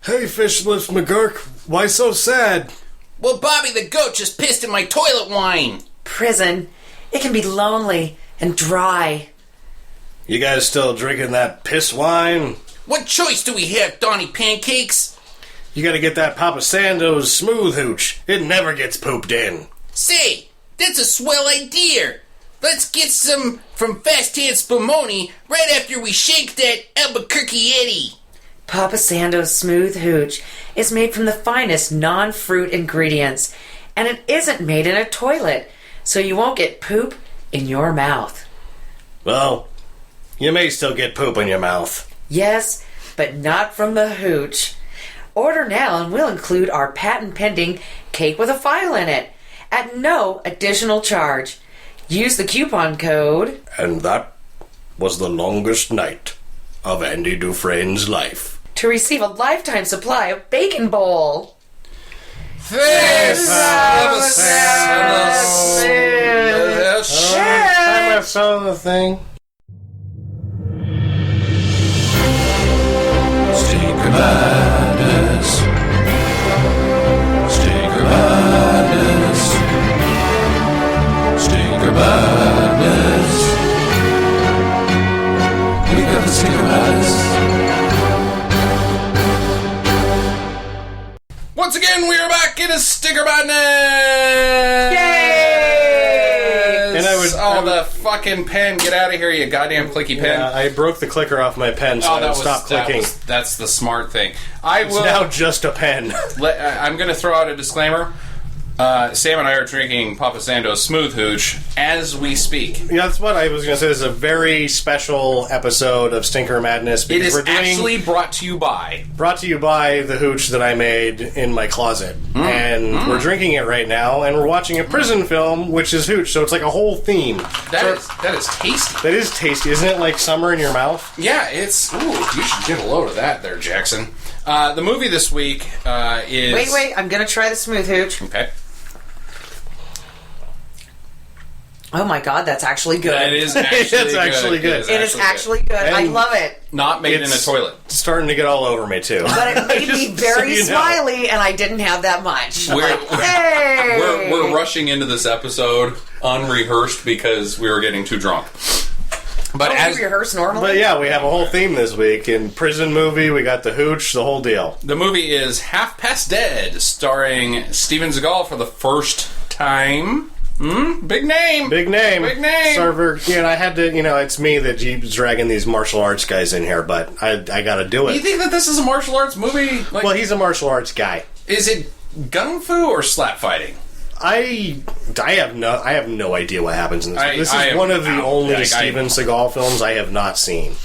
Hey, Fishless McGurk, why so sad? Well, Bobby the goat just pissed in my toilet wine. Prison. It can be lonely and dry. You guys still drinking that piss wine? What choice do we have, Donny Pancakes? You gotta get that Pappa Sando's smooth hooch. It never gets pooped in. Say, that's a swell idea. Let's get some from Fast Hand Spumoni right after we shake that Albuquerque Eddie. Pappa Sando's smooth hooch is made from the finest non-fruit ingredients, and it isn't made in a toilet, so you won't get poop in your mouth. Well, you may still get poop in your mouth. Yes, but not from the hooch. Order now and we'll include our patent-pending cake with a file in it at no additional charge. Use the coupon code. And that was the longest night of Andy Dufresne's life. To receive a lifetime supply of Bacon Bowl. This I saw the thing. Stinker Madness. Stinker Madness. Stinker Madness. We got the Stinker Madness. Once again, we are back in a Stinker Madness! Yay! And the fucking pen. Get out of here, you goddamn clicky pen. I broke the clicker off my pen, so I stopped clicking. That's the smart thing. It's now just a pen. I'm going to throw out a disclaimer. Sam and I are drinking Pappa Sando's Smooth Hooch as we speak. Yeah, that's what I was going to say. This is a very special episode of Stinker Madness. It is actually brought to you by the hooch that I made in my closet. And we're drinking it right now, and we're watching a prison film, which is hooch, so it's like a whole theme. That is tasty. That is tasty. Isn't it like summer in your mouth? Yeah, it's... Ooh, you should get a load of that there, Jackson. The movie this week is... Wait, I'm going to try the smooth hooch. Okay. Oh my god, that's actually good. It is actually good. It is actually good. I love it. Not made in a toilet. It's starting to get all over me, too. But it made me very smiley, and I didn't have that much. We're rushing into this episode unrehearsed because we were getting too drunk. But as we rehearse normally? But yeah, we have a whole theme this week. In prison movie, we got the hooch, the whole deal. The movie is Half Past Dead, starring Steven Seagal for the first time. Big name. Server. I had to, it's me that keeps dragging these martial arts guys in here, but I gotta do it. You think that this is a martial arts movie? Well, he's a martial arts guy. Is it gung fu or slap fighting? I have no idea what happens in this. This is one of the only Steven Seagal films I have not seen.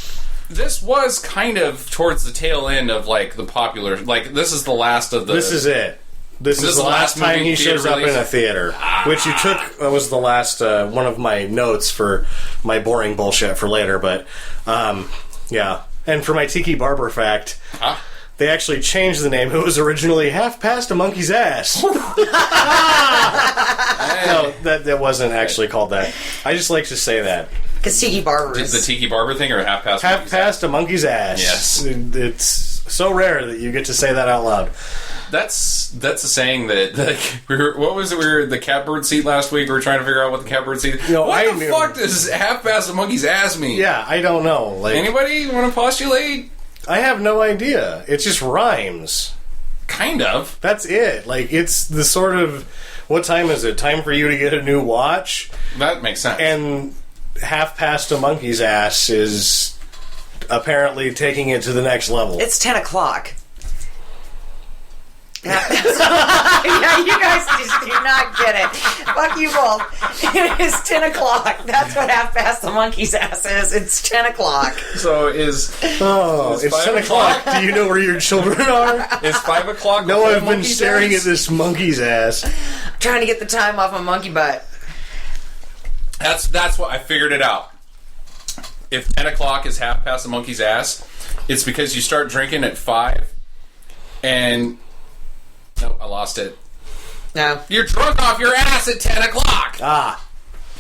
This was kind of towards the tail end of, the popular... this is the last of the... This is it. This is the last time he shows up in a theater. Which you took... was the last... one of my notes for my boring bullshit for later, but... yeah. And for my Tiki Barber fact... They actually changed the name. It was originally Half Past a Monkey's Ass. No, that wasn't actually called that. I just like to say that. Because Tiki Barber is... the Tiki Barber thing or Half Past Half Past a Monkey's Ass. Yes. It's so rare that you get to say that out loud. That's a saying that what was it? We were the catbird seat last week. We were trying to figure out what the catbird seat. What the fuck does Half Past a Monkey's Ass mean? Yeah, I don't know. Anybody want to postulate? I have no idea. It just rhymes. Kind of. That's it. It's the sort of... What time is it? Time for you to get a new watch? That makes sense. And Half Past a Monkey's Ass is apparently taking it to the next level. It's 10 o'clock. Yeah, you guys just do not get it. Fuck you both. It is 10 o'clock. That's what Half Past the Monkey's Ass is. It's 10 o'clock. So is... it's 10 o'clock. Do you know where your children are? Is 5 o'clock? No, I've been staring at this monkey's ass. I'm trying to get the time off a monkey butt. That's what I figured it out. If 10 o'clock is Half Past the Monkey's Ass, it's because you start drinking at 5 and... Nope, I lost it. No. You're drunk off your ass at 10 o'clock! Ah.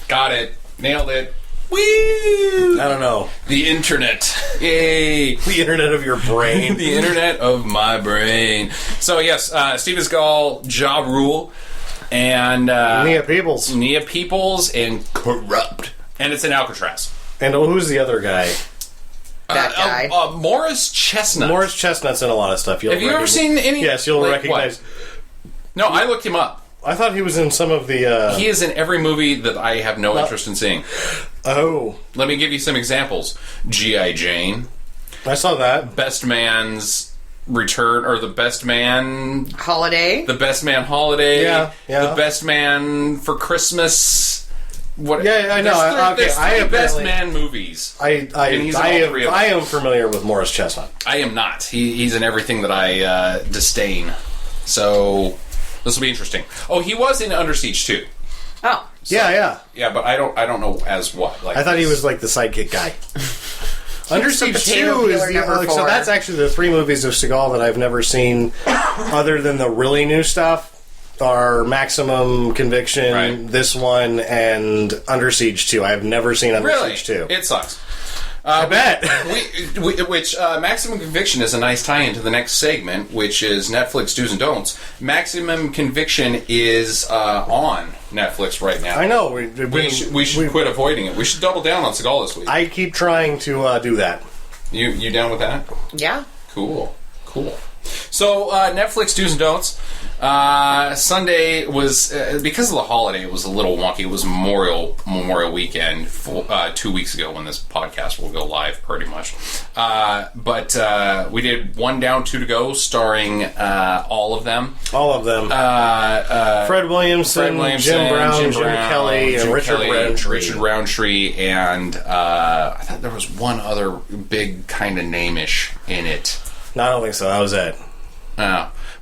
Got it. Nailed it. Woo! I don't know. The internet. Yay! The internet of your brain. The internet of my brain. So, yes, Steven Seagal, Ja Rule, and... Nia Peoples. Nia Peoples and Corrupt. And it's in Alcatraz. And who's the other guy? That guy. Morris Chestnut. Morris Chestnut's in a lot of stuff. Have you ever seen any... Yes, you'll like, recognize... What? No, I looked him up. I thought he was in some of the... He is in every movie that I have no interest in seeing. Oh. Let me give you some examples. G.I. Jane. I saw that. Best Man's Return, or The Best Man... Holiday. The Best Man Holiday. Yeah. The Best Man for Christmas. What? Yeah, I know. There's three I Best Man movies. I am familiar with Morris Chestnut. I am not. He's in everything that I disdain. So... This will be interesting. Oh, he was in Under Siege too. Oh, So, Yeah. but I don't know as what. Like I thought he was like the sidekick guy. Under Siege potato 2 is peeler number so 4. that's actually the 3 movies of Seagal that I've never seen, other than the really new stuff. Are Maximum Conviction, Right. this one, and Under Siege 2. I've never seen Under really Siege 2. it sucks. I bet. Which Maximum Conviction is a nice tie-in to the next segment, which is Netflix do's and don'ts. Maximum Conviction is on Netflix right now. I know. We should quit avoiding it. We should double down on Seagal this week. I keep trying to do that. You down with that? yeah. Cool. So, Netflix do's and don'ts. Sunday was, because of the holiday, it was a little wonky. It was Memorial Weekend 2 weeks ago when this podcast will go live, pretty much. But we did One Down, Two to Go, starring all of them. All of them. Fred Williamson, Jim Brown, Jim Kelly, and Richard Roundtree. And I thought there was one other big kind of name-ish in it. No, I don't think so. That was it.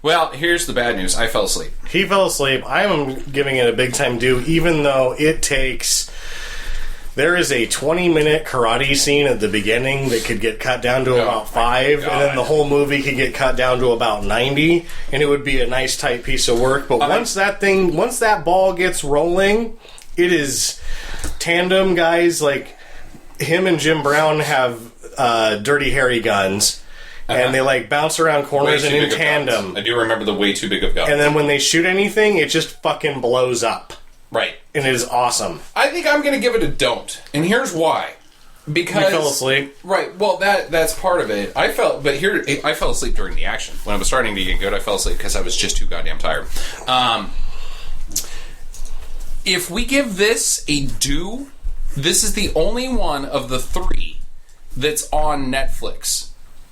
Well, here's the bad news. I fell asleep. He fell asleep. I am giving it a big time due, even though it takes... There is a 20-minute karate scene at the beginning that could get cut down to about 5, and then the whole movie could get cut down to about 90, and it would be a nice, tight piece of work. But once that ball gets rolling, it is tandem guys. Like, him and Jim Brown have Dirty Harry guns. And they like bounce around corners and in tandem. I do remember the way too big of guns. And then when they shoot anything, it just fucking blows up. Right. And it is awesome. I think I'm going to give it a don't. And here's why. Because you fell asleep. Right. Well, that's part of it. I fell asleep during the action. When it was starting to get good, I fell asleep because I was just too goddamn tired. If we give this a do, this is the only one of the 3 that's on Netflix.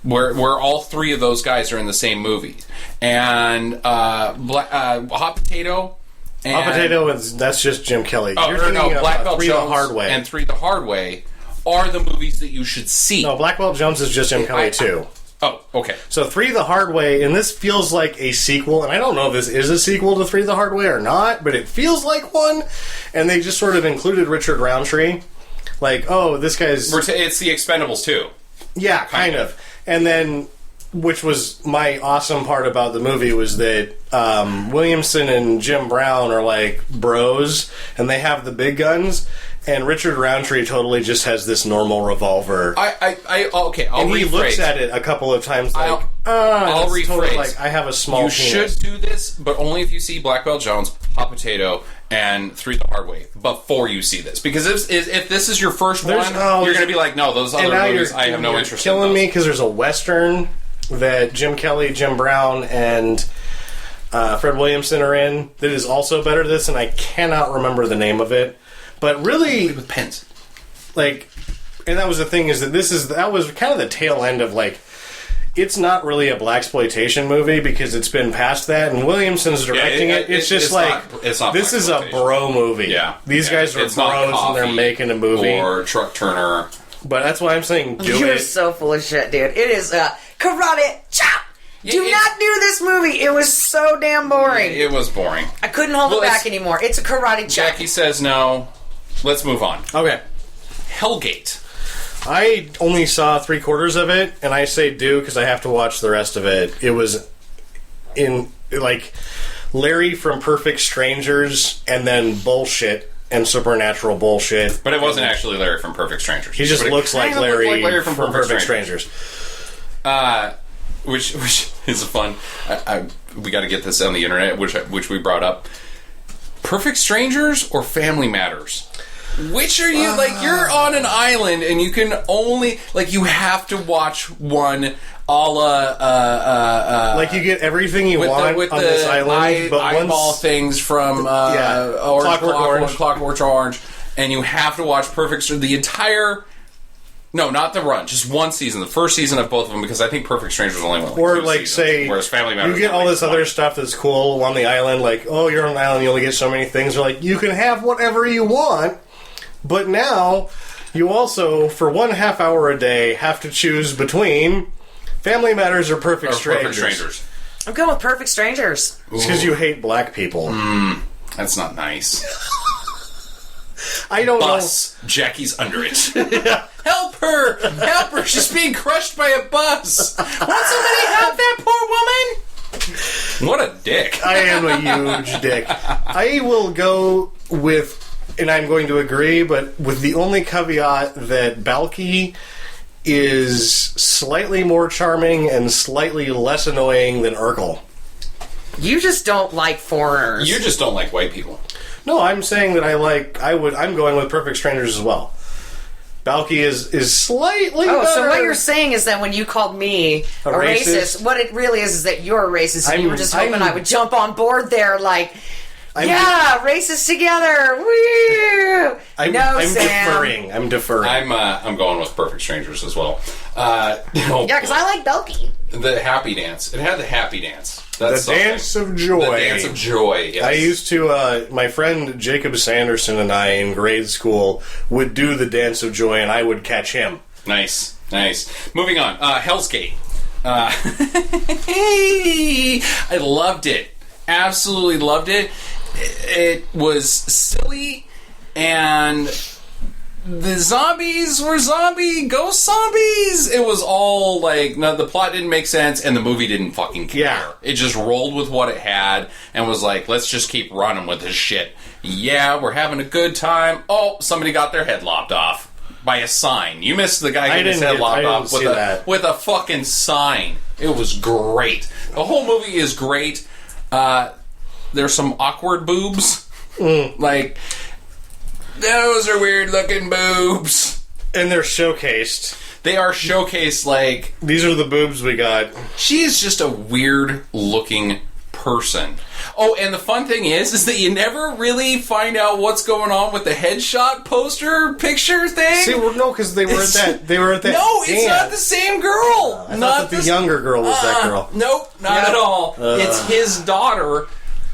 Where all 3 of those guys are in the same movie. And Hot Potato... Hot Potato, that's just Jim Kelly. Black Belt Three Jones the Hard Way. and Three the Hard Way are the movies that you should see. No, Black Belt Jones is just Jim Kelly, too. Oh, okay. So Three the Hard Way, and this feels like a sequel, and I don't know if this is a sequel to Three the Hard Way or not, but it feels like one, and they just sort of included Richard Roundtree. Like, oh, this guy's... It's the Expendables, too. Yeah, kind of. And then, which was my awesome part about the movie, was that Williamson and Jim Brown are like bros, and they have the big guns, and Richard Roundtree totally just has this normal revolver. I'll and he rephrase. Looks at it a couple of times like, I'll rephrase. Totally like, I have a small penis. Should do this, but only if you see Black Belt Jones, Hot Potato, and Three the Hard Way before you see this. Because if this is your first one, you're going to be like, no, those other movies, I have no interest in those. Killing me because there's a Western that Jim Kelly, Jim Brown, and Fred Williamson are in that is also better than this, and I cannot remember the name of it. But really... With pens. Like, and that was the thing, is that that was kind of the tail end of, like, it's not really a blaxploitation movie because it's been past that, and Williamson's directing it. It's just it's not this is a bro movie. Yeah. These guys are bros and they're making a movie. Or Truck Turner. But that's why I'm saying do You're it. so full of shit, dude. It is karate chop. Do not do this movie. It was so damn boring. It was boring. I couldn't hold it back anymore. It's a karate chop. Jackie says no. Let's move on. Okay. Hellgate. I only saw 3/4 of it, and I say do because I have to watch the rest of it. It was in, like, Larry from Perfect Strangers and then bullshit and supernatural bullshit. But it wasn't actually Larry from Perfect Strangers. He just looks like Larry from Perfect Strangers. Which is fun. We got to get this on the internet, which we brought up. Perfect Strangers or Family Matters? Which are you, like, you're on an island and you can only, like, you have to watch one a la, like, you get everything you want with on the this island, but eyeball things from Clockwork Orange, and you have to watch the entire, no, not the run, just one season, the first season of both of them, because I think Perfect Strangers only went or, two like, seasons, say, whereas Family Matters, you get all this other stuff that's cool on the island, like, oh, you're on an island, you only get so many things. They're like, you can have whatever you want. But now, you also, for 1/2 hour a day, have to choose between Family Matters or Perfect Strangers. I'm going with Perfect Strangers. It's because you hate black people. That's not nice. I don't know. Jackie's under it. Help her! Help her! She's being crushed by a bus! Won't somebody help that poor woman? What a dick. I am a huge dick. I will go with... And I'm going to agree, but with the only caveat that Balky is slightly more charming and slightly less annoying than Urkel. You just don't like foreigners. You just don't like white people. No, I'm saying that I'm going with Perfect Strangers as well. Balky is slightly better. So what you're saying is that when you called me a racist, what it really is that you're a racist, and you were just hoping I would jump on board there, like... racists together! Woo! I'm deferring. I'm going with Perfect Strangers as well. Because I like Belky. The happy dance. It had the happy dance. That's the dance of joy. The dance of joy. Yes. I used to. My friend Jacob Sanderson and I in grade school would do the dance of joy, and I would catch him. Nice. Moving on. Hell's Gate. I loved it. Absolutely loved it. It was silly, and the zombies were ghost zombies. It was all like, the plot didn't make sense, and the movie didn't fucking care. Yeah. It just rolled with what it had, and was like, let's just keep running with this shit. Yeah, we're having a good time. Oh, somebody got their head lopped off by a sign. You missed the guy getting his head lopped off with a fucking sign. It was great. The whole movie is great. There's some awkward boobs. Like, those are weird looking boobs. And they're showcased. They are showcased like... These are the boobs we got. She is just a weird looking person. Oh, and the fun thing is that you never really find out what's going on with the headshot poster picture thing. See, no, because they were at that. They were at that. No, it's not the same girl. I thought that the younger girl was that girl. Nope, not at all. It's his daughter.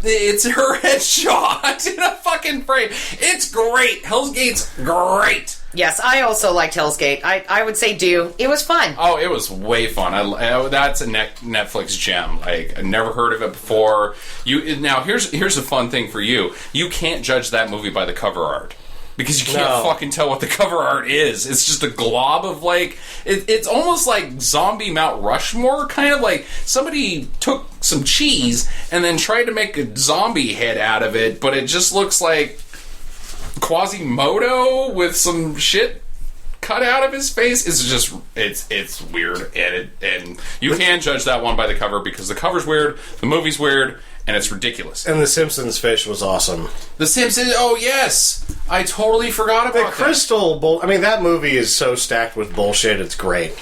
It's her headshot in a fucking frame. It's great. Hell's Gate's great. Yes, I also liked Hell's Gate. I would say do. It was fun. Oh, it was way fun. That's a Netflix gem. Like, I never heard of it before. Now, here's a fun thing for you. You can't judge that movie by the cover art. Because you can't fucking tell what the cover art is. It's just a glob of, like... It's almost like zombie Mount Rushmore, kind of like somebody took some cheese and then tried to make a zombie head out of it, but it just looks like Quasimodo with some shit cut out of his face. It's just... It's weird. And you can judge that one by the cover because the cover's weird, the movie's weird, and it's ridiculous. And the Simpsons fish was awesome. The Simpsons, oh yes! I totally forgot about that. The Crystal I mean, that movie is so stacked with bullshit, it's great.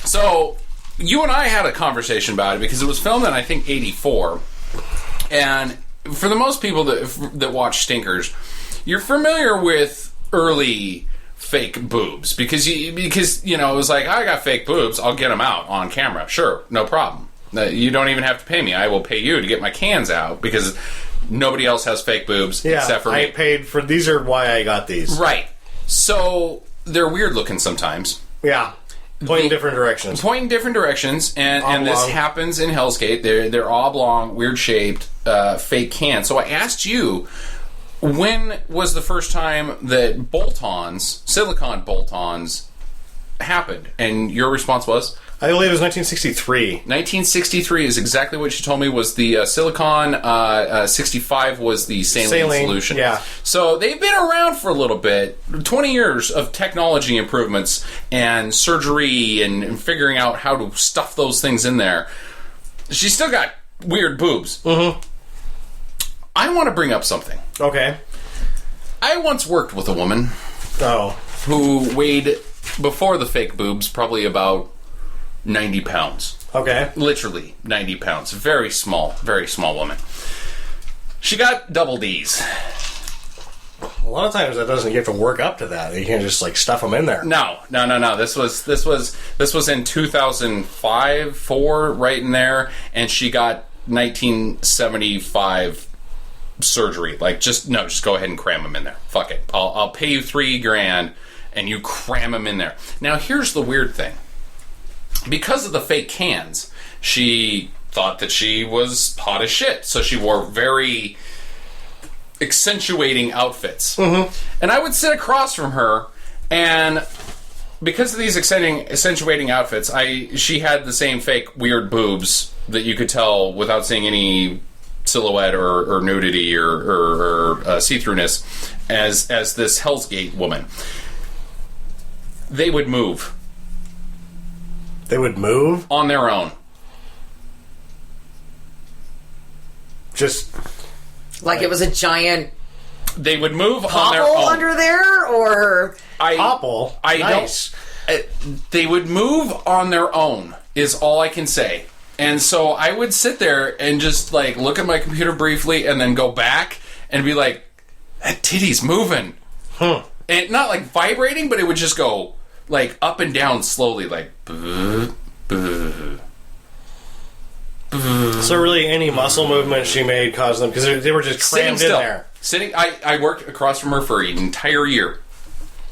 So, you and I had a conversation about it because it was filmed in, I think, 1984. And for the most people that watch Stinkers, you're familiar with early fake boobs. Because it was like, I got fake boobs, I'll get them out on camera. Sure, no problem. You don't even have to pay me. I will pay you to get my cans out because nobody else has fake boobs except for me. I paid for... These are why I got these. Right. So, they're weird looking sometimes. Yeah. Pointing different directions. And this happens in Hell's Gate. They're oblong, weird-shaped, fake cans. So I asked you, when was the first time that bolt-ons, silicone bolt-ons, happened? And your response was... I believe it was 1963. 1963 is exactly what she told me was the silicon. 65 was the saline solution. Yeah. So they've been around for a little bit. 20 years of technology improvements and surgery and figuring out how to stuff those things in there. She's still got weird boobs. Mm-hmm. I want to bring up something. Okay. I once worked with a woman who weighed, before the fake boobs, probably about 90 pounds. Okay. Literally 90 pounds. Very small woman. She got double D's. A lot of times that doesn't, you have to work up to that. You can't just like stuff them in there. No. This was in 2005, 4, right in there, and she got 1975 surgery. Like, just go ahead and cram them in there. Fuck it. I'll pay you $3,000 and you cram them in there. Now, here's the weird thing. Because of the fake cans, she thought that she was hot as shit. So she wore very accentuating outfits. Mm-hmm. And I would sit across from her, and because of these accentuating outfits, she had the same fake weird boobs that you could tell without seeing any silhouette or nudity or see-throughness as this Hell's Gate woman. They would move. They would move? On their own. Just... Like it was a giant... They would move on their popple own. under there, or... Popple? Nice. They would move on their own, is all I can say. And so I would sit there and just, like, look at my computer briefly and then go back and be like, that titty's moving. And not, like, vibrating, but it would just go... like up and down slowly, like. So really, any muscle movement she made caused them, because they were just crammed in there. I worked across from her for an entire year,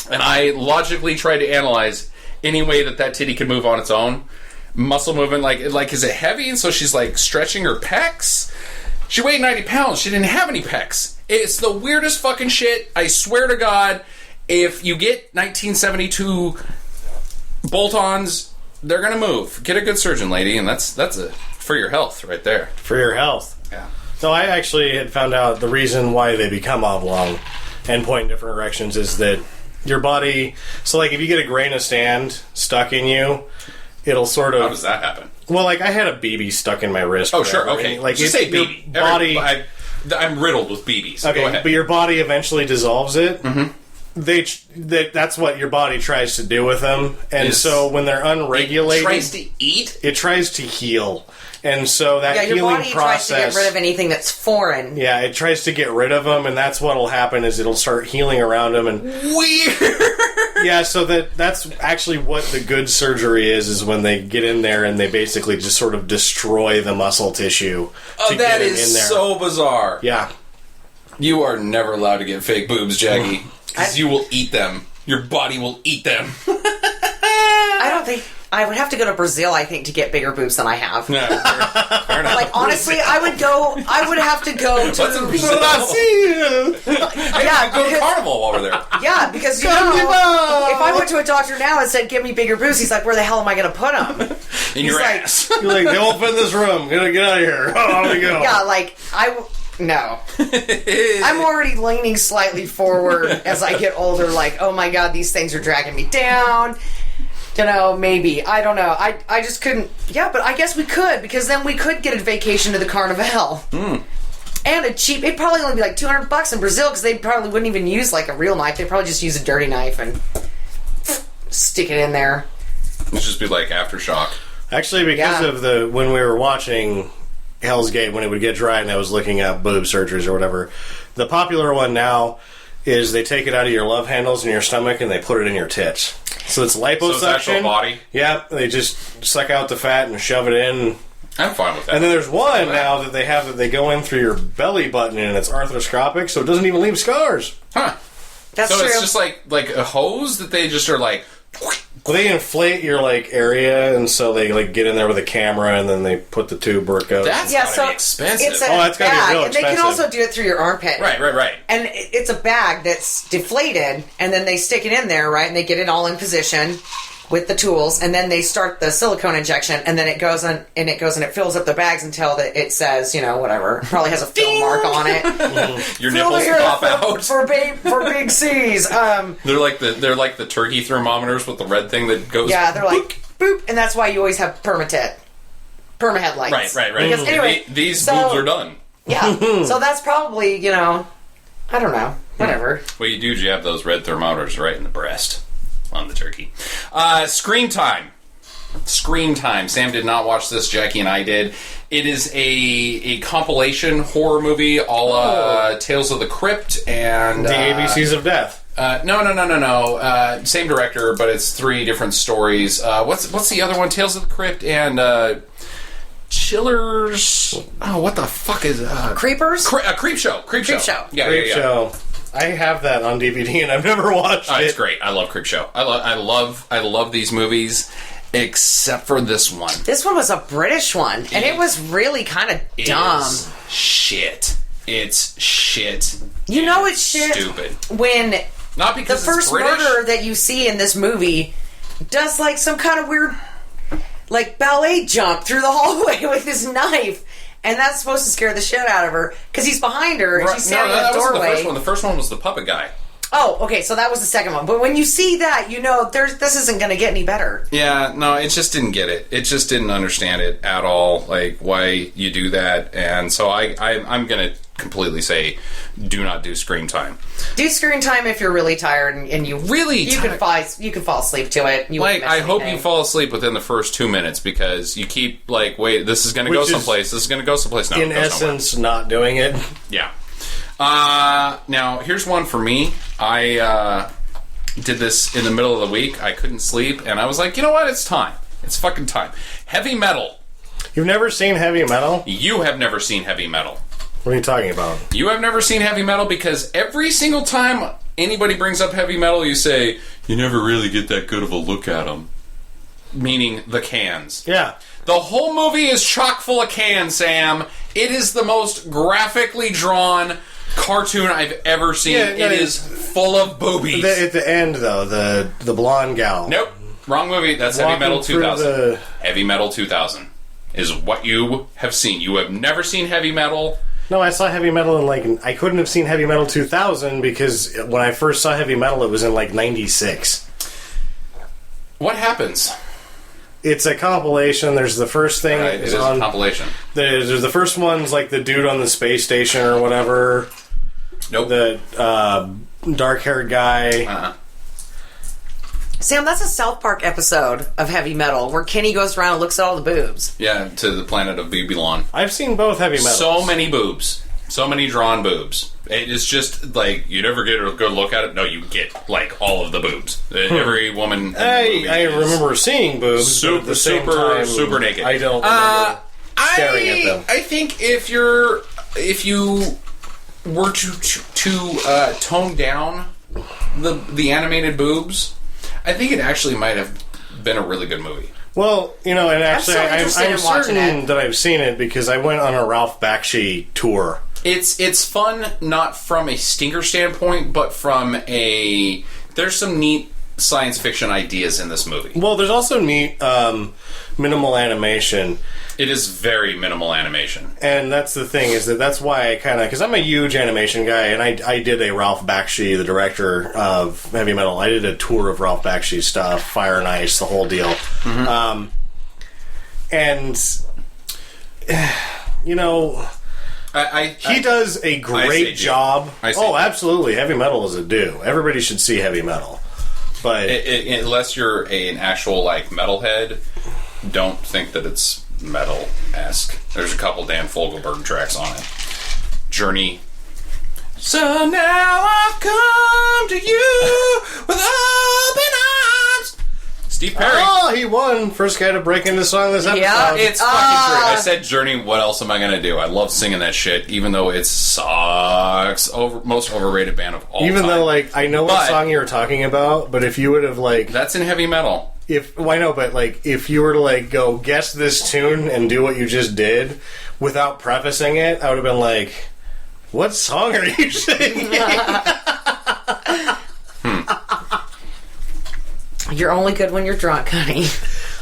and I logically tried to analyze any way that titty could move on its own. Muscle movement, like is it heavy? And so she's like stretching her pecs. She weighed 90 pounds. She didn't have any pecs. It's the weirdest fucking shit. I swear to God. If you get 1972 bolt-ons, they're going to move. Get a good surgeon, lady, and that's for your health right there. For your health. Yeah. So I actually had found out the reason why they become oblong and point in different directions is that your body... So, like, if you get a grain of sand stuck in you, it'll sort of... How does that happen? Well, like, I had a BB stuck in my wrist. Oh, sure, okay. Like, just say BB. Body... I'm riddled with BBs. Okay, go ahead. But your body eventually dissolves it. Mm-hmm. That's what your body tries to do with them, and so when they're unregulated, it tries to eat. It tries to heal, and so that your healing body process tries to get rid of anything that's foreign. Yeah, it tries to get rid of them, and that's what'll happen is it'll start healing around them. And weird. Yeah, so that's actually what the good surgery is when they get in there and they basically just sort of destroy the muscle tissue. Oh, that is in there. So bizarre. Yeah, you are never allowed to get fake boobs, Jackie. Because you will eat them. Your body will eat them. I don't think... I would have to go to Brazil, I think, to get bigger boobs than I have. No, fair enough. Like, honestly, I would have to go to... What's in Brazil? Yeah, go to Carnival while we're there. Yeah, because, you know, if I went to a doctor now and said, give me bigger boobs, he's like, where the hell am I going to put them? In your ass. You're like, they won't fit in this room. Get out of here. Oh, off we go. Yeah, like, no. I'm already leaning slightly forward as I get older, like, oh my God, these things are dragging me down. You know, maybe. I don't know. I just couldn't. Yeah, but I guess we could, because then we could get a vacation to the Carnival. Mm. And a cheap... It'd probably only be like $200 in Brazil, because they probably wouldn't even use, like, a real knife. They'd probably just use a dirty knife and stick it in there. It'd just be like Aftershock. Actually, because of when we were watching Hell's Gate, when it would get dry and I was looking at boob surgeries or whatever, the popular one now is they take it out of your love handles in your stomach and they put it in your tits. So it's liposuction. So it's actual body? Yeah, they just suck out the fat and shove it in. I'm fine with that. And then there's one now that they have that they go in through your belly button and it's arthroscopic, so it doesn't even leave scars. Huh. That's so true. It's just like a hose that they just are like... Well, they inflate your area, and so they get in there with a camera, and then they put the tube where it goes. That's gotta be expensive. It's a that's gotta be bag, real and they expensive. can also do it through your armpit. Right. And it's a bag that's deflated, and then they stick it in there, right? And they get it all in position, with the tools, and then they start the silicone injection, and then it goes and it fills up the bags until it says, whatever, probably has a fill mark on it. Your nipples pop out for big C's. They're like the turkey thermometers with the red thing that goes. Yeah, they're like boop, and that's why you always have perma headlights. Right. Because anyway, these boobs are done. Yeah, so that's probably I don't know, whatever. What you do is you have those red thermometers right in the breast on the turkey. Scream Time. Sam did not watch this. Jackie and I did. It is a compilation horror movie, Tales of the Crypt and the ABCs of Death. No. Same director, but it's 3 different stories. What's the other one? Tales of the Crypt and Chillers. Oh, what the fuck is Creepers? Creep Show. Creep Show. Yeah. Show. I have that on DVD and I've never watched it. It's great. I love Creep Show. I love these movies, except for this one. This one was a British one, and it was really kind of dumb. It's shit. It's shit. Stupid. When not because the first it's British. murderer that you see in this movie does like some kind of weird ballet jump through the hallway with his knife. And that's supposed to scare the shit out of her because he's behind her and she's standing in the doorway. That wasn't the first one. The first one was the puppet guy. Oh, okay, so that was the second one. But when you see that, this isn't going to get any better. Yeah, no, it just didn't get it. It just didn't understand it at all, like why you do that. And so I'm going to completely say, do not do Scream Time. Do Scream Time if you're really tired and you could fall asleep to it. I hope you fall asleep within the first 2 minutes because you keep wait, this is going to go someplace. This is going to go someplace. No, in essence, not doing it. Yeah. Now here's one for me. I did this in the middle of the week. I couldn't sleep, and I was like, you know what? It's time. It's fucking time. Heavy metal. You've never seen heavy metal? You have never seen heavy metal. What are you talking about? You have never seen heavy metal because every single time anybody brings up heavy metal, you say, you never really get that good of a look at them. Meaning the cans. Yeah. The whole movie is chock full of cans, Sam. It is the most graphically drawn cartoon I've ever seen. Yeah, it is full of boobies. At the end, though, the blonde gal. Nope. Wrong movie. That's Heavy Metal 2000. Heavy Metal 2000 is what you have seen. You have never seen Heavy Metal. No, I saw Heavy Metal in I couldn't have seen Heavy Metal 2000 because when I first saw Heavy Metal, it was in 96. What happens? It's a compilation. There's the first thing. Right, it is a compilation. There's the first one's the dude on the space station or whatever. Nope. The dark-haired guy. Sam, that's a South Park episode of Heavy Metal where Kenny goes around and looks at all the boobs. Yeah, to the planet of Babylon. I've seen both Heavy Metal. So many boobs. So many drawn boobs. It is just you never get a good look at it. No, you get all of the boobs. Every woman. In the movie I remember seeing boobs. Super, but at the same time, super naked. I don't remember staring at them. I think if you were to tone down the animated boobs, I think it actually might have been a really good movie. Well, and actually, I'm certain it. that I've seen it because I went on a Ralph Bakshi tour. It's fun, not from a stinker standpoint, but from there's some neat science fiction ideas in this movie. Well, there's also neat minimal animation. It is very minimal animation. And that's the thing, that's why I because I'm a huge animation guy, and I did a Ralph Bakshi, the director of Heavy Metal, I did a tour of Ralph Bakshi's stuff, Fire and Ice, the whole deal. Mm-hmm. He does a great job. Absolutely. Heavy Metal is a do. Everybody should see Heavy Metal. But unless you're an actual metalhead, don't think that it's metal-esque. There's a couple Dan Fogelberg tracks on it. Journey. So now I've come to you with open arms. Steve Perry. Oh, he won. First guy to break into song this episode. Yeah, it's fucking true. I said Journey, what else am I going to do? I love singing that shit, even though it sucks. Most overrated band of all time. Even though, I know what song you were talking about, but if you would have, That's in Heavy Metal. If you were to, go guess this tune and do what you just did without prefacing it, I would have been like, what song are you singing? You're only good when you're drunk, honey.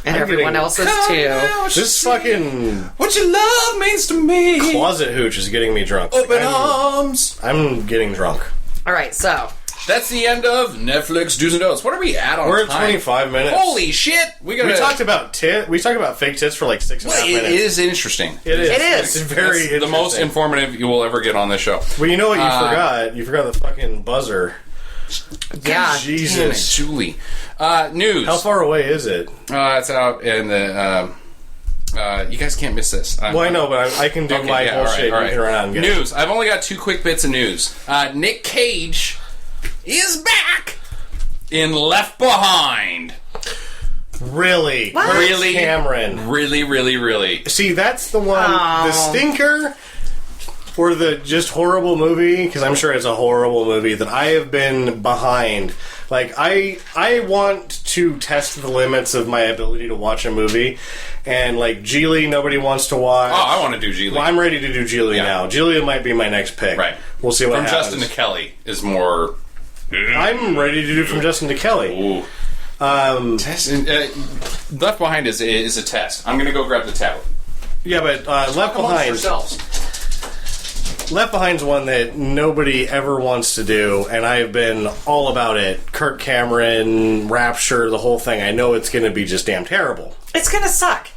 And everyone else is too. This fucking what your love means to me. closet hooch is getting me drunk. Open arms. I'm getting drunk. All right, so That's the end of Netflix do's and don'ts. What are we at on We're at time? 25 minutes. Holy shit! We talked about fake tits for like 6.5 minutes. It is interesting. It is. It is. It's very It's the most informative you will ever get on this show. Well, you know what you forgot? You forgot the fucking buzzer. yeah, Jesus. Damn it, Julie. News. How far away is it? It's out in the. You guys can't miss this. Well, I know, but I can do my bullshit. All right. You can run out and get News. I've only got 2 quick bits of news. Nick Cage is back in Left Behind. Really? What? Really? Cameron. Really. See, that's the one. Oh. The stinker or the just horrible movie, because I'm sure it's a horrible movie, that I have been behind. Like, I want to test the limits of my ability to watch a movie. And, like, Geely, nobody wants to watch. Oh, I want to do Geely. Well, I'm ready to do Geely now. Geely might be my next pick. Right. We'll see what From happens. Justin to Kelly is more... I'm ready to do From Justin to Kelly. Ooh. Left Behind is a test. I'm going to go grab the tablet. Yeah, but Left Behind... Left Behind's one that nobody ever wants to do, and I've been all about it. Kirk Cameron, Rapture, the whole thing. I know it's going to be just damn terrible. it's gonna suck.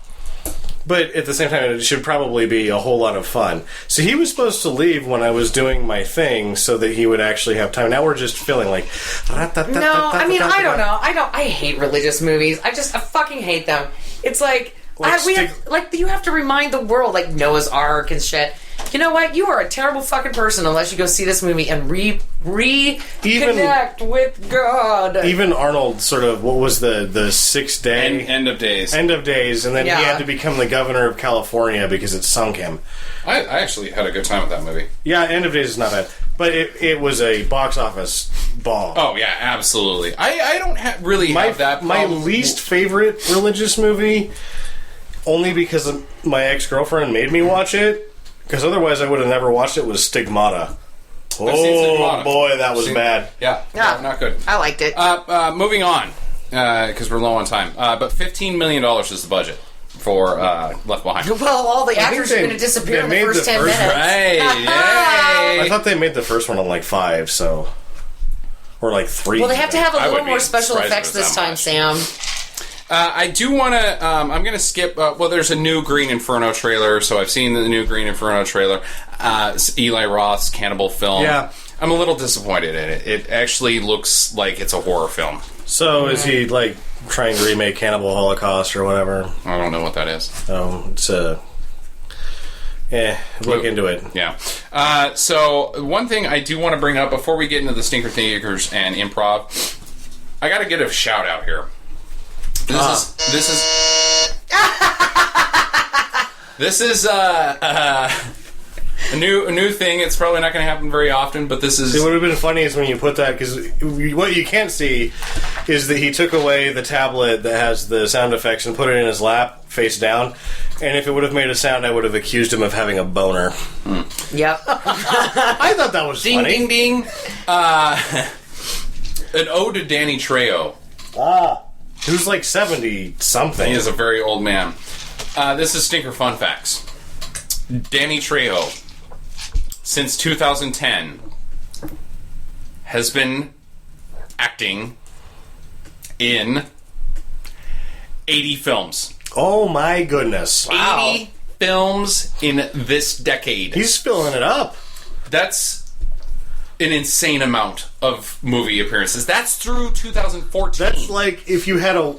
But at the same time, it should probably be a whole lot of fun. So he was supposed to leave when I was doing my thing so that he would actually have time. Now we're just feeling like... No, I mean, I don't know. I hate religious movies. I fucking hate them. It's like you have to remind the world, like Noah's Ark and shit. You know what? You are a terrible fucking person unless you go see this movie and reconnect with God. Even Arnold sort of, what was the 6 day... End of days. End of days, and then he had to become the governor of California because it sunk him. I actually had a good time with that movie. Yeah, End of Days is not bad. But it was a box office bomb. Oh, yeah, absolutely. I don't really have that problem. My least favorite religious movie, only because my ex-girlfriend made me watch it, because otherwise I would have never watched it, was Stigmata. Oh, boy, that was bad. Yeah, not good. I liked it. Moving on, because we're low on time. But $15 million is the budget for Left Behind. Well, all the actors are going to disappear in the first 10 minutes. Right, yay! I thought they made the first one on like 5, so... Or like 3. Well, they have to have a little more special effects this time, Sam. I do want to... I'm going to skip... there's a new Green Inferno trailer, so I've seen the new Green Inferno trailer. Eli Roth's cannibal film. Yeah. I'm a little disappointed in it. It actually looks like it's a horror film. So is he, like, trying to remake Cannibal Holocaust or whatever? I don't know what that is. It's a... look into it. Yeah. So, one thing I do want to bring up before we get into the Stinker Thinkers and improv, I got to get a shout out here. This is a new thing. It's probably not going to happen very often, but this is... It would have been funny is when you put that, because what you can't see is that he took away the tablet that has the sound effects and put it in his lap, face down, and if it would have made a sound, I would have accused him of having a boner. Yep. I thought that was ding, funny. Ding, ding, an ode to Danny Trejo. Who's like 70-something. He is a very old man. This is Stinker Fun Facts. Danny Trejo, since 2010, has been acting in 80 films. Oh my goodness. Wow. 80 films in this decade. He's filling it up. That's an insane amount of movie appearances. That's through 2014. That's like if you had a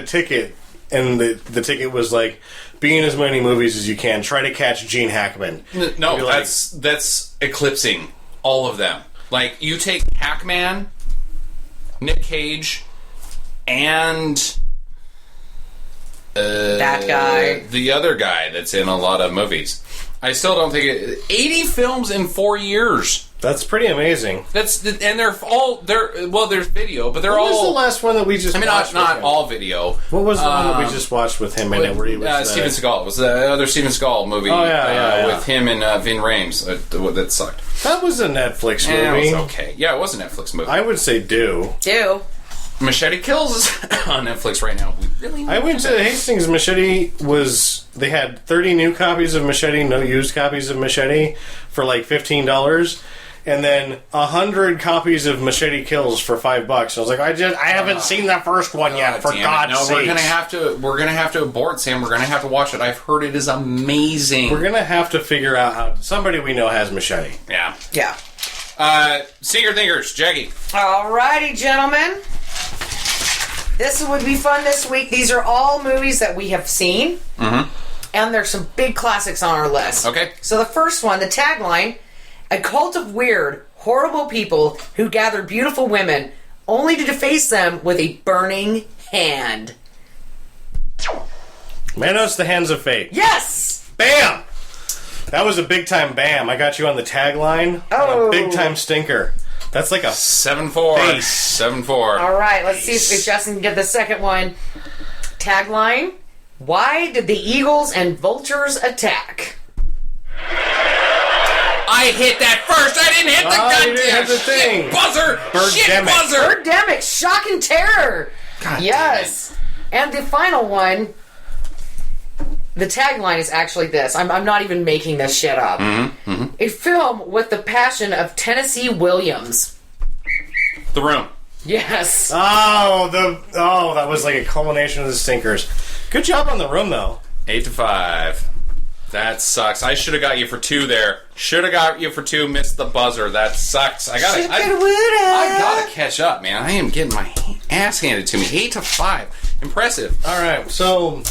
ticket and the ticket was like, be in as many movies as you can. Try to catch Gene Hackman. No, that's eclipsing all of them. Like, you take Hackman, Nick Cage, and that guy. the other guy that's in a lot of movies. I still don't think 80 films in 4 years. That's pretty amazing. There's video, but they're all. What was the last one that we just watched? Not all video. What was the one that we just watched with him in it? Where he was Steven Seagal. It was the other Steven Seagal movie. Oh, yeah. With him and Vin Rames. That sucked. That was a Netflix movie. It was okay. Yeah, it was a Netflix movie. I would say do. Machete Kills is on Netflix right now. I went to Hastings. Machete they had 30 new copies of Machete, no used copies of Machete for like $15, and then 100 copies of Machete Kills for $5. I was like, I haven't seen the first one yet. For God's sake, we're gonna have to abort, Sam. We're gonna have to watch it. I've heard it is amazing. We're gonna have to figure out how somebody we know has Machete. Yeah. Seeker Thinkers, Jackie. Alrighty, gentlemen. This would be fun this week. These are all movies that we have seen. Mm-hmm. And there's some big classics on our list. Okay. So the first one, the tagline, a cult of weird, horrible people who gather beautiful women only to deface them with a burning hand. Manos, the Hands of Fate. Yes! Bam! That was a big time bam. I got you on the tagline. Oh. A big time stinker. That's like a 7-4. 7-4. All right, let's see if Justin can get the second one. Tagline, why did the eagles and vultures attack? I hit that first. I didn't hit the goddamn thing. Buzzer. Shit buzzer. Birdemic, shock and terror. God yes. And the final one, the tagline is actually this. I'm not even making this shit up. Mm-hmm. Mm-hmm. A film with the passion of Tennessee Williams. The Room. Yes. That was like a culmination of the stinkers. Good job on The Room, though. 8-5. That sucks. I should have got you for 2 there. Should have got you for 2. Missed the buzzer. That sucks. I gotta catch up, man. I am getting my ass handed to me. 8-5. Impressive. All right. So,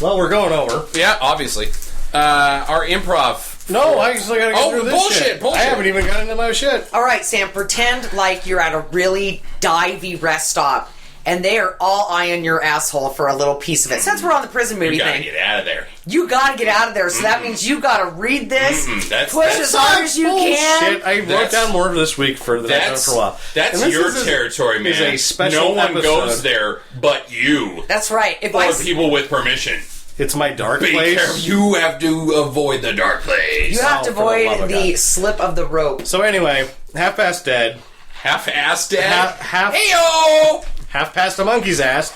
well, we're going over. Yeah, obviously. Our improv. No, I still gotta get through this shit. Bullshit. I haven't even gotten into my shit. All right, Sam. Pretend like you're at a really divey rest stop, and they are all eyeing your asshole for a little piece of it. Since we're on the prison movie thing, you gotta get out of there. You gotta get out of there. So that means you gotta read this, push as hard as you can. Shit, I wrote down more this week for the next for a while. That's your territory, man. Is a special no one episode. goes there but you. That's right. Or people with permission. It's my dark Be place. careful. You have to avoid the dark place. You have to avoid the slip of the rope. So anyway, Half-Past Dead. Half-assed dead? Heyo! Half past a monkey's ass.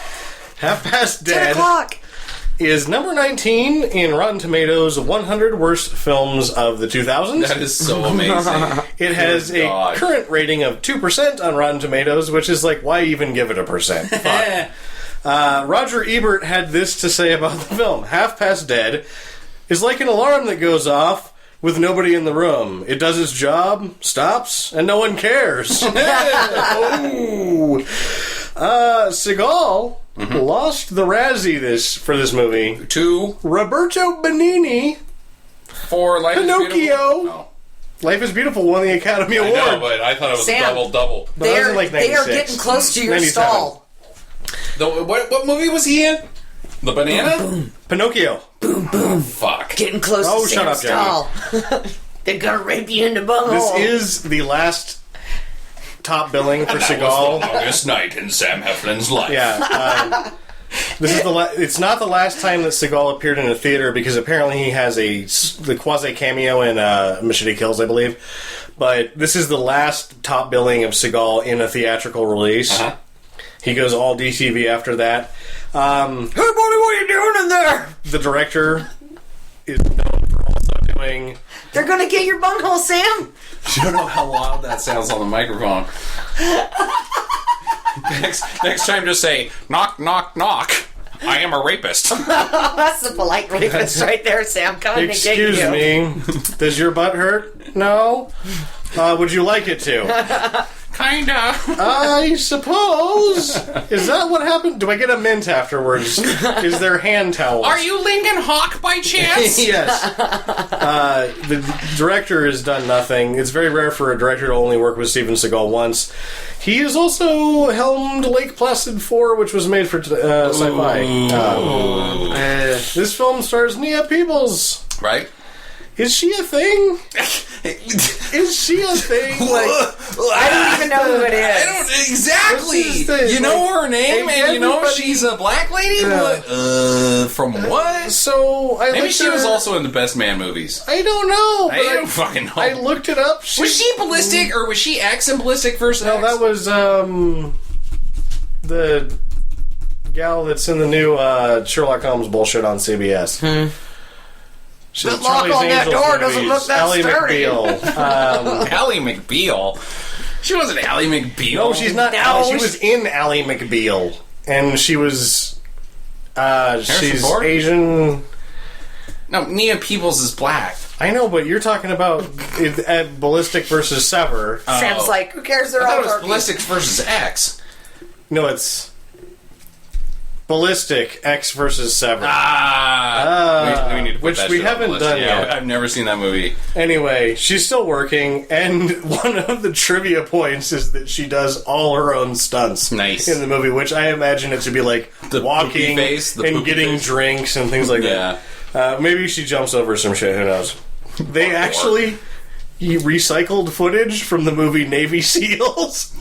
Half-Past Dead 10 o'clock. is number 19 in Rotten Tomatoes' 100 Worst Films of the 2000s. That is so amazing. It has a current rating of 2% on Rotten Tomatoes, which is like, why even give it a percent? Fuck. Roger Ebert had this to say about the film. Half-Past Dead is like an alarm that goes off with nobody in the room. It does its job, stops, and no one cares. Seagal lost the Razzie for this movie to Roberto Benigni for Life Pinocchio. Is Beautiful. Oh. Life is Beautiful won the Academy Award. I know, but I thought it was Sam, double. But that was in like 96. They are getting close to your 97. stall. What movie was he in? The banana? Boom, boom. Pinocchio. Boom, boom. Fuck. Getting close to Sam's stall. They're gonna rape you in the bunghole. This is the last top billing for Seagal. Was the longest night in Sam Heflin's life. Yeah. This is it's not the last time that Seagal appeared in a theater because apparently he has the quasi cameo in Machete Kills, I believe. But this is the last top billing of Seagal in a theatrical release. Uh-huh. He goes all DTV after that. Hey, buddy, what are you doing in there? The director is known for also doing... They're gonna get your bunghole, Sam! You don't know how loud that sounds on the microphone. Next time, just say, knock, knock, knock. I am a rapist. That's the polite rapist right there, Sam. Coming to get you. Excuse me. Does your butt hurt? No? Would you like it to? Kinda. I suppose. Is that what happened? Do I get a mint afterwards? Is there hand towels? Are you Lincoln Hawk by chance? Yes. The director has done nothing. It's very rare for a director to only work with Steven Seagal once. He has also helmed Lake Placid 4, which was made for sci-fi. This film stars Nia Peebles. Right. Is she a thing? Is she a thing? I don't even know who it is. I don't exactly. You know her name, and you know she's a black lady. But from what? So maybe she was also in the Best Man movies. I don't know. I don't fucking know. I looked it up. Was she ballistic or was she accent ballistic first? No, that was The gal that's in the new Sherlock Holmes bullshit on CBS. The lock on that door doesn't look that Ally sturdy. McBeal. Ally McBeal. She wasn't Ally McBeal. No, she's not. No, She was in Ally McBeal, and she was. She's Ford? Asian. No, Nia Peebles is black. I know, but you're talking about at Ballistic versus Sever. Sam's like, who cares? They're I thought all it was darkies. Ballistics versus X. No, it's Ballistic X versus Sever. We need to put which that we shit on the haven't list. done Yeah, yet. I've never seen that movie. Anyway, she's still working, and one of the trivia points is that she does all her own stunts Nice. in the movie, which I imagine it to be like The walking poopy face, the and poopy getting face. drinks and things like Yeah. that. Maybe she jumps over some shit, who knows. They actually recycled footage from the movie Navy SEALs.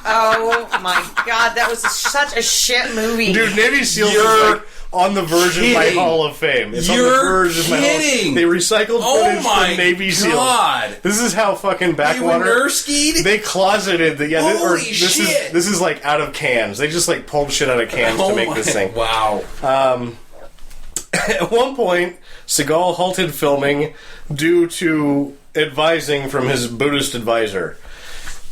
Oh my god, that was such a shit movie. Dude, Navy SEALs is You're like on the verge of my kidding. Hall of Fame. It's on the You're verge of my Hall of kidding. Fame. They recycled Oh footage my from Navy SEALs. God. This is how fucking You backwater. were Nerskied? They closeted the Holy this shit. is like out of cans. They just like pulled shit out of cans to make this thing. Wow. At one point, Seagal halted filming due to advising from his Buddhist advisor.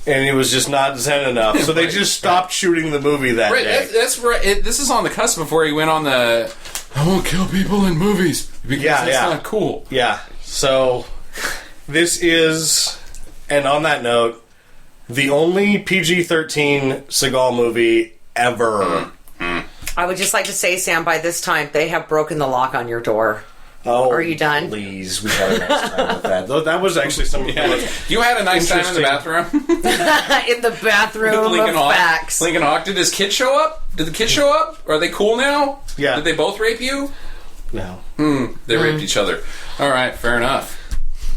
And he was just not zen enough. So they just stopped shooting the movie that Right, day. that's right. This is on the cusp before he went on the I won't kill people in movies because that's not cool. Yeah. So this is, and on that note, the only PG-13 Seagal movie ever. I would just like to say, Sam, by this time, they have broken the lock on your door. Oh, Are you done? Please, we had a nice time with that. Though that was actually some. You had a nice time in the bathroom. In the bathroom Lincoln of Hawk. facts. Lincoln Hawk. Did his kid show up? Did the kid show up? Are they cool now? Yeah. Did they both rape you? No, They raped each other. All right, fair enough.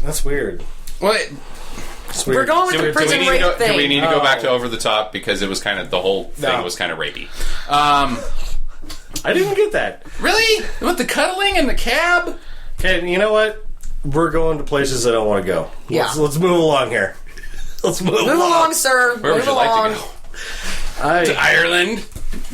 that's weird. What? It's weird. We're going with the prison rape do thing. we need to go back to Oh. Over the Top because it was kind of the whole thing No. was kind of rapey. I didn't get that. Really? With the cuddling and the cab? Okay, you know what? We're going to places I don't want to go. Yeah. Let's move along here. Let's move Move along, sir. Where would Move you along. like to go? To Ireland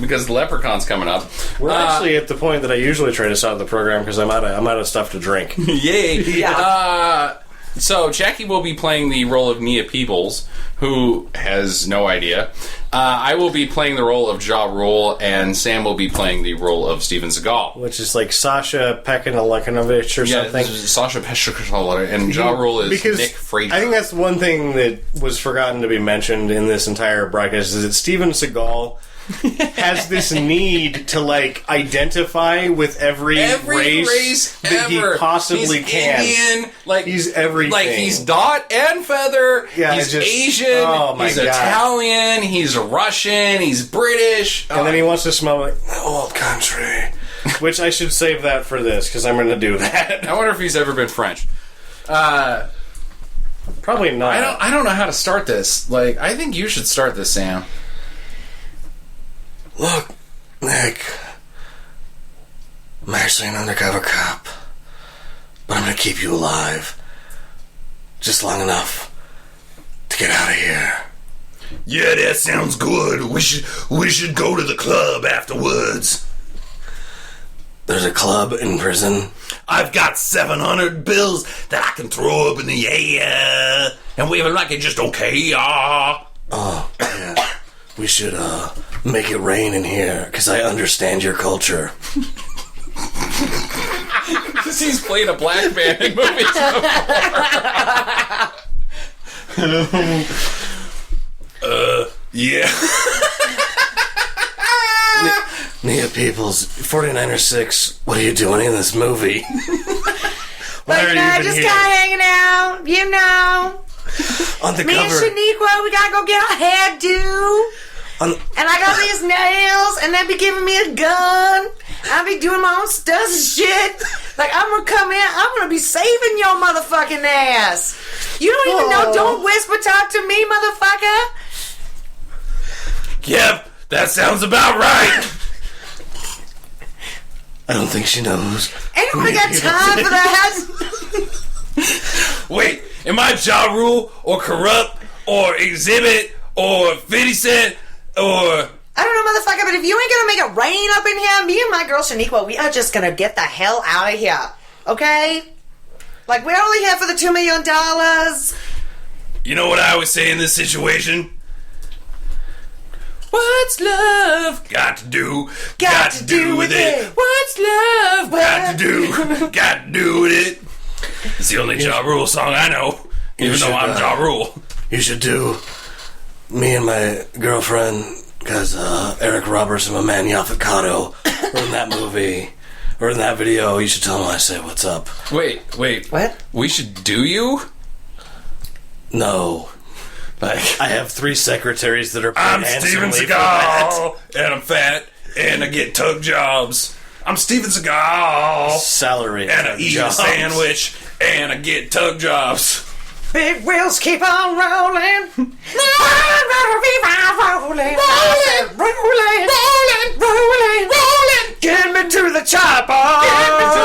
because the Leprechaun's coming up. We're actually at the point that I usually try to start the program because I'm out of stuff to drink. Yay! Yeah. So Jackie will be playing the role of Nia Peebles, who has no idea. I will be playing the role of Ja Rule, and Sam will be playing the role of Steven Seagal. Which is like Sasha Pekanalakinovich or Yeah, something. this is Sasha Peshkala, and Ja Rule is Because Nick Fraser. I think that's one thing that was forgotten to be mentioned in this entire broadcast is that Steven Seagal has this need to like identify with every race that ever. he possibly he's can. Indian, like He's everything. Like he's dot and feather. Yeah, he's it's just- Asian. oh my he's God. Italian. He's Russian. He's British. And then he wants to smell like the old country. Which I should save that for this because I'm going to do that. I wonder if he's ever been French. Probably not. I don't know how to start this. Like, I think you should start this, Sam. Look, Nick. I'm actually an undercover cop. But I'm going to keep you alive. Just long enough to get out of here. Yeah, that sounds good. We should go to the club afterwards. There's a club in prison. I've got 700 bills that I can throw up in the air and wave it like it just okay. Oh, yeah. We should make it rain in here because I understand your culture. Because he's played a black man in movies before. Yeah. Nia Peoples, 49er6, what are you doing in this movie? Why are you even just here? kind of hanging out, you know. On the Me and cover. Shaniqua, we gotta go get our hairdo. And I got these nails, and they be giving me a gun. I be doing my own stunts and shit. Like, I'm gonna come in, I'm gonna be saving your motherfucking ass. You don't even know, don't whisper talk to me, motherfucker. Yep, that sounds about right. I don't think she knows. Ain't nobody got time for that. Wait, am I Ja Rule or Corrupt or Exhibit or 50 Cent or I don't know, motherfucker, but if you ain't gonna make it rain up in here, me and my girl Shaniqua, we are just gonna get the hell out of here. Okay? Like, we're only here for the $2 million. You know what I always say in this situation? What's love got to do? Got to do with it. What's love got to do? Got to do with it. It's the only Ja Rule song I know, even though I'm Ja Rule. You should do me and my girlfriend, because Eric Roberts and my man Yaphet were in that movie, or in that video. You should tell them I say what's up. Wait. What? We should do you? No. I have 3 secretaries that are paid I'm Steven handsomely for that. Seagal, and I'm fat, and I get tug jobs. I'm Steven Seagal, Salary and I eat a sandwich, and I get tug jobs. Big wheels keep on rolling. Rolling. Rolling. Rolling. Rolling. Rolling. Get me to the chopper. Get me to